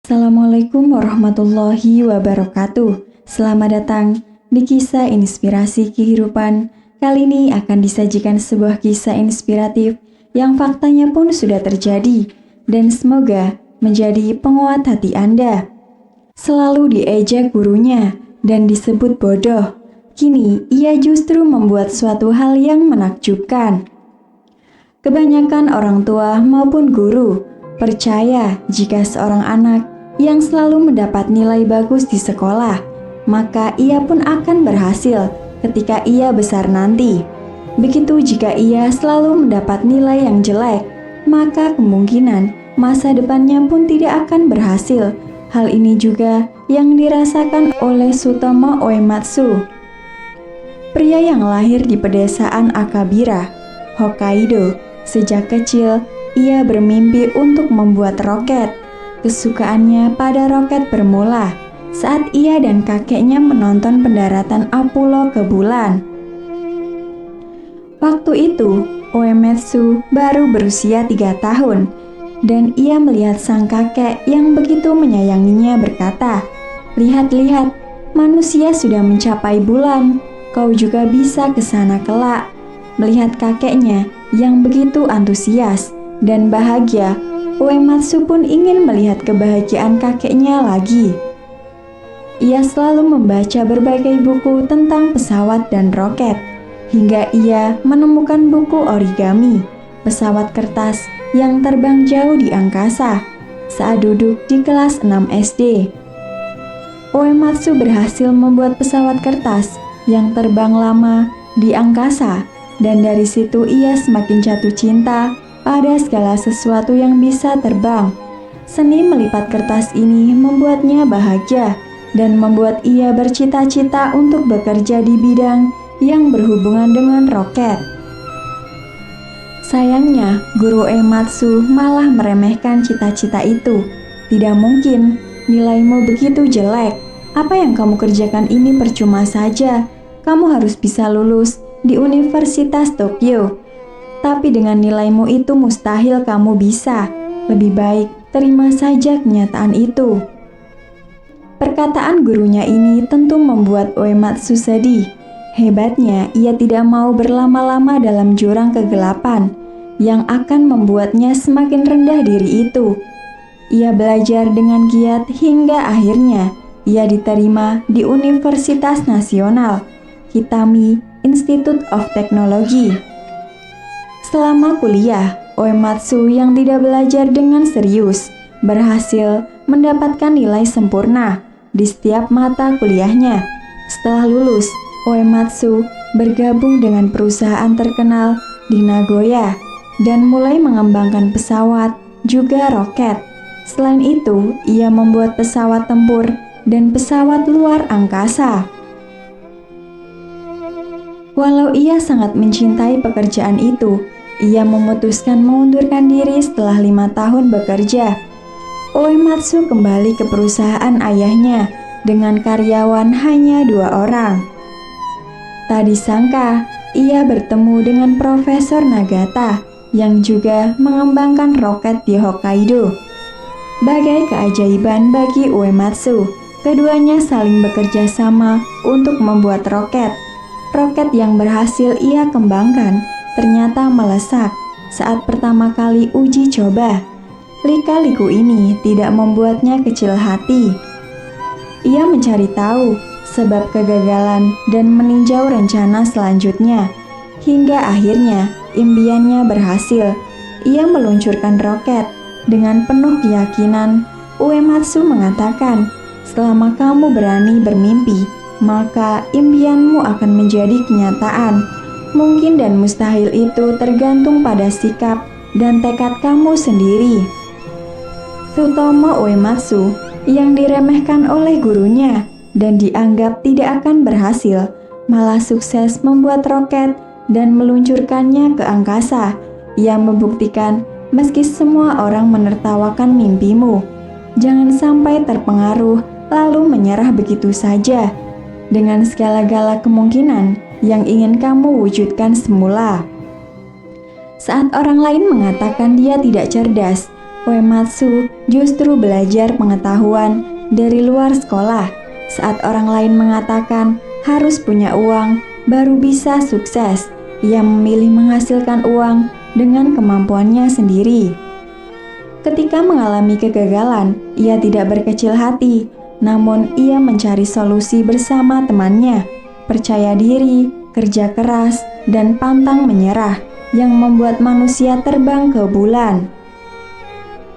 Assalamualaikum warahmatullahi wabarakatuh. Selamat datang di Kisah Inspirasi Kehidupan. Kali ini akan disajikan sebuah kisah inspiratif yang faktanya pun sudah terjadi dan semoga menjadi penguat hati Anda. Selalu diejek gurunya dan disebut bodoh. Kini ia justru membuat suatu hal yang menakjubkan. Kebanyakan orang tua maupun guru percaya jika seorang anak yang selalu mendapat nilai bagus di sekolah, maka ia pun akan berhasil ketika ia besar nanti. Begitu jika ia selalu mendapat nilai yang jelek, maka kemungkinan masa depannya pun tidak akan berhasil. Hal ini juga yang dirasakan oleh Sutomo Uematsu, pria yang lahir di pedesaan Akabira, Hokkaido. Sejak kecil, ia bermimpi untuk membuat roket. Kesukaannya pada roket bermula saat ia dan kakeknya menonton pendaratan Apollo ke bulan. Waktu itu, Uematsu baru berusia 3 tahun dan ia melihat sang kakek yang begitu menyayanginya berkata, "Lihat-lihat, manusia sudah mencapai bulan, kau juga bisa ke sana kelak." Melihat kakeknya yang begitu antusias dan bahagia, Uematsu pun ingin melihat kebahagiaan kakeknya lagi. Ia selalu membaca berbagai buku tentang pesawat dan roket, hingga ia menemukan buku origami, pesawat kertas yang terbang jauh di angkasa, saat duduk di kelas 6 SD. Uematsu berhasil membuat pesawat kertas yang terbang lama di angkasa, dan dari situ ia semakin jatuh cinta pada segala sesuatu yang bisa terbang. Seni melipat kertas ini membuatnya bahagia dan membuat ia bercita-cita untuk bekerja di bidang yang berhubungan dengan roket. Sayangnya, guru Uematsu malah meremehkan cita-cita itu. "Tidak mungkin, nilaimu begitu jelek. Apa yang kamu kerjakan ini percuma saja. Kamu harus bisa lulus di Universitas Tokyo. Tapi dengan nilaimu itu mustahil kamu bisa. Lebih baik terima saja kenyataan itu." Perkataan gurunya ini tentu membuat Uematsu sedih. Hebatnya, ia tidak mau berlama-lama dalam jurang kegelapan yang akan membuatnya semakin rendah diri itu. Ia belajar dengan giat hingga akhirnya ia diterima di Universitas Nasional Hitami Institute of Technology. Selama kuliah, Uematsu yang tidak belajar dengan serius berhasil mendapatkan nilai sempurna di setiap mata kuliahnya. Setelah lulus, Uematsu bergabung dengan perusahaan terkenal di Nagoya dan mulai mengembangkan pesawat juga roket. Selain itu, ia membuat pesawat tempur dan pesawat luar angkasa. Walau ia sangat mencintai pekerjaan itu, ia memutuskan mengundurkan diri setelah 5 tahun bekerja. Uematsu kembali ke perusahaan ayahnya dengan karyawan hanya 2 orang. Tak disangka, ia bertemu dengan Profesor Nagata yang juga mengembangkan roket di Hokkaido. Bagai keajaiban bagi Uematsu, keduanya saling bekerja sama untuk membuat roket. Roket yang berhasil ia kembangkan ternyata melesak saat pertama kali uji coba. Lika-liku ini tidak membuatnya kecil hati. Ia mencari tahu sebab kegagalan dan meninjau rencana selanjutnya. Hingga akhirnya impiannya berhasil. Ia meluncurkan roket dengan penuh keyakinan. Uematsu mengatakan, "Selama kamu berani bermimpi, maka impianmu akan menjadi kenyataan. Mungkin dan mustahil itu tergantung pada sikap dan tekad kamu sendiri." Sutomo Uematsu yang diremehkan oleh gurunya dan dianggap tidak akan berhasil, malah sukses membuat roket dan meluncurkannya ke angkasa. Ia membuktikan meski semua orang menertawakan mimpimu, jangan sampai terpengaruh lalu menyerah begitu saja dengan segala-gala kemungkinan yang ingin kamu wujudkan semula. Saat orang lain mengatakan dia tidak cerdas, Uematsu justru belajar pengetahuan dari luar sekolah. Saat orang lain mengatakan harus punya uang baru bisa sukses, ia memilih menghasilkan uang dengan kemampuannya sendiri. Ketika mengalami kegagalan, ia tidak berkecil hati, namun ia mencari solusi bersama temannya. Percaya diri, kerja keras, dan pantang menyerah yang membuat manusia terbang ke bulan.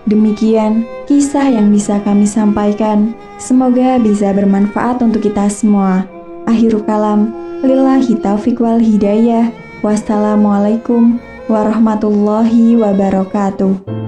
Demikian kisah yang bisa kami sampaikan. Semoga bisa bermanfaat untuk kita semua. Akhirul kalam, lillahi taufiq wal hidayah. Wassalamualaikum warahmatullahi wabarakatuh.